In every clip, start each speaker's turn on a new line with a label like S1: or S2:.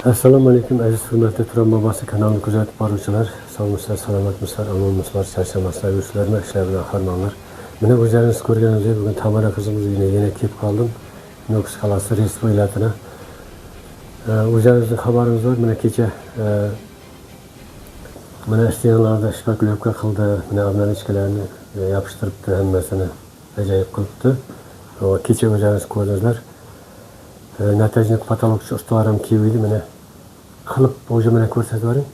S1: Assalomu alaykum aziz hurmatli Turon Mobosi kanalini kuzatib boruvchilar. Sog'misizlar, salomatmisizlar, omonmisizlar, charchamasizlar, yurtlarni ishlar bilan harmonlar. Mana o'zingiz ko'rganingizdek bugun Tamara qizimiz uyine yana kelib qoldim. Nukus qalasi Rest viloyatini. O'zingizning xabaringiz bor, mana kecha mana iste'mollarda shpaklevka qildi, mana obnalichkalarni yopishtiribdi, hammasini ajoyib qilibdi. Kecha o'zingiz ko'rdingizlar. Natijnik patologchi ustalarim keldi, mana qilib o'zi mana ko'rsatib bering.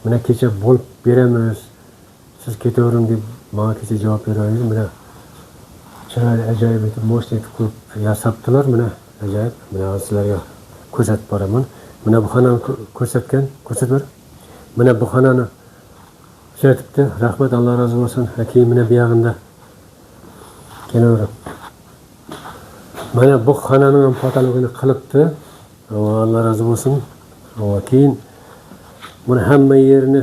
S1: Mana kecha bo'lib beramiz, siz ketavering deb menga kecha javob berdingiz. Mana chiroyli ajoyib etib mo'shnit qilib yasabdilar, mana ajoyib. Mana sizlarga ko'rsatib boraman. Mana bu xonani ko'rsatgan, ko'rsatib ber. Mana bu xonani ko'rsatibdi. Rahmat, Alloh rozi bo'lsin. Keyin mana bu yog'inda kelaverib. Mana bu xonaning ham patologini qilibdi. Alloh rozi bo'lsin. Keyin buni hamma yerini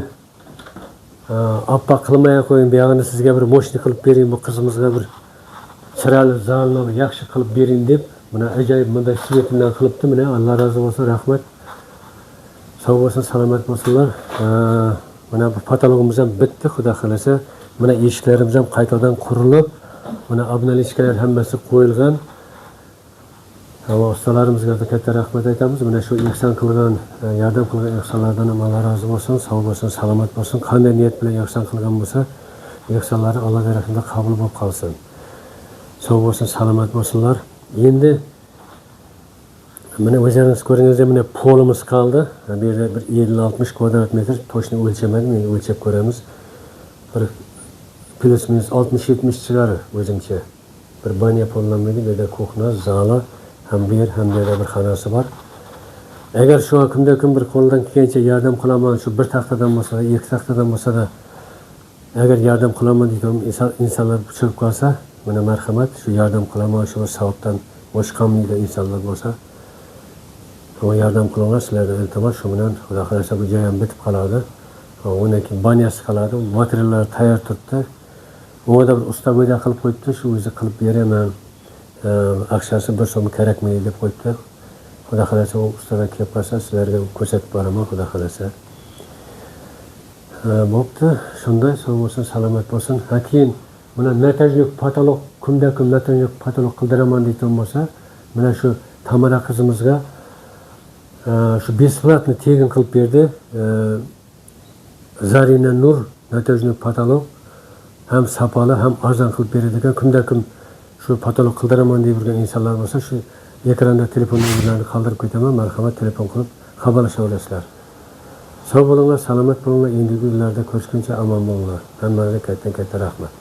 S1: oppoq qilmay qo'ying, bu yog'ini sizga bir mo'shni qilib bering, bu qizimizga bir chiroyli zalni yaxshi qilib bering deb, mana ajoyib bunday svetdan qilibdi. Mana Alloh rozi bo'lsin, rahmat. Sog' bo'lsin, salomat bo'lsinlar. Mana bu patologimiz ham bitdi, xudo xolasa. Mana eshiklarimiz ham qaytadan qurilib, mana obnalichkalar hammasi qo'yilgan. Ustalarimizga katta rahmat aytamiz. Mana shu ihson qilgan, yordam qilgan ihsonlardan ham Alloh rozi bo'lsin, sog' bo'lsin, salomat bo'lsin. Qanday niyat bilan ihson qilgan bo'lsa, ihsonlari Alloh tarafından qabul bo'lib qolsin. Sog' bo'lsin, salomat bo'lsinlar. Endi mana o'zingiz ko'ringizdek mana polimiz qoldi. Bu yerda bir 50-60 kvadrat metr to'shni o'lchamadim, endi o'lchab ko'ramiz. Bir plus minus 60-70 chiqar o'zimcha. Bir banya pollanmaydi, bu yerda kuxna, zala, ham bir bir xonasi bor. Agar shu kimda-kim bir qo'ldan kelgancha yordam qilaman, shu bir taxtadan bo'lsa, ikki taxtadan bo'lsa da agar yordam qilaman dedim, insonlar tushib qolsa, mana marhamat, shu yordam qilaman, shu savobdan bosh qolmaydi insonlar bo'lsa, o yordam qilinglar, sizlardan iltimos, shu bilan xudo xolasa bu joy ham bitib qoladi. Undan keyin banyasi qoladi, materiallar tayyor turibdi. Unda bir usta bo'yda qilib qo'yibdi, shu o'zi qilib beraman. Akshasi bir so'm kerakmaydi deb qo'yibdi. Xudo xolasa u ustaga kelib qolsa, sizlarga ko'rsatib boraman, xudo xolasa. Bo'pti, shunday, sog' bo'lsin, salomat bo'lsin. Keyin mana natijnik patolog, kimda-kim natijnik patolog qildiraman deyotgan bo'lsa, mana shu Tamara qizimizga shu besplatni tegin qilib berdi. Zarina Nur natijnik patolog ham sapoli, ham arzon qilib beradi ekan. Kimda-kim shu patolog qildiraman deb yurgan insonlar bo'lsa, shu ekranda telefon nomerlarini qoldirib ketaman, marhamat telefon qilib xabarlasha olasizlar. Sog' bo'linglar, salomat bo'linglar, endigi kunlarda ko'rishguncha omon bo'linglar. Hammaga katta rahmat.